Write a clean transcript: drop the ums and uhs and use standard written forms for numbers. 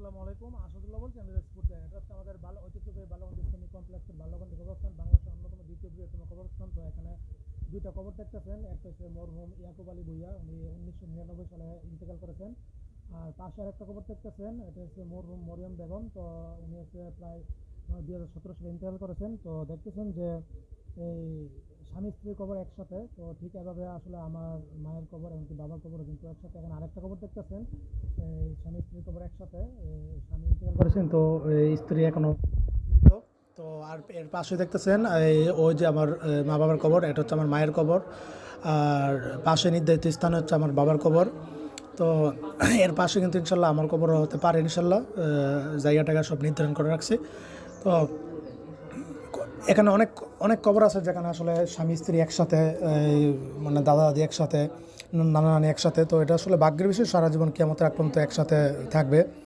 আসসালামু আলাইকুম। আসাদুল্লাহ বলছি, আমি স্পোর্ট জায়গা। এটা হচ্ছে আমাদের ভালো ঐতিহ্যবাহী বালগঞ্জ ইসলামী কমপ্লেক্সের বালগঞ্জ কবরস্থান, বাংলাদেশের অন্যতম দ্বিতীয় বৃহত্তম কবরস্থান। তো এখানে দুইটা কবর দেখতেছেন, একটা হচ্ছে মরহুম ইয়াকুব আলী ভুইয়া, উনি 1999 সালে ইন্তেকাল করেছেন। আর পাশে আরেকটা কবর দেখতেছেন, এটা হচ্ছে মরহুম মরিয়ম বেগম। তো উনি হচ্ছে প্রায় 2017 সালে ইন্তেকাল করেছেন। তো দেখতেছেন যে এই স্বামী স্ত্রীর কবর একসাথে। তো ঠিক এভাবে আসলে আমার মায়ের কবর এমনকি বাবার কবরও কিন্তু একসাথে। এখানে আরেকটা কবর দেখতেছেন, এই স্বামী স্ত্রীর কবর একসাথে। স্বামী ইন্তেকাল করেছেন, তো এই স্ত্রী এখনো জীবিত। তো আর এর পাশে দেখতেছেন ওই যে আমার মা বাবার কবর, এটা হচ্ছে আমার মায়ের কবর। আর পাশে নির্ধারিত স্থানে হচ্ছে আমার বাবার কবর। তো এর পাশে কিন্তু ইনশাল্লাহ আমার কবরও হতে পারে ইনশাল্লাহ। জায়গাটাকে সব নির্ধারণ করে রাখছি। তো এখানে অনেক অনেক কবর আছে যেখানে আসলে স্বামী স্ত্রী একসাথে, মানে দাদা দাদি একসাথে, নানা নানি একসাথে। তো এটা আসলে ভাগ্যের বিষয়, সারা জীবন কিয়ামতের আগ পর্যন্ত একসাথে থাকবে।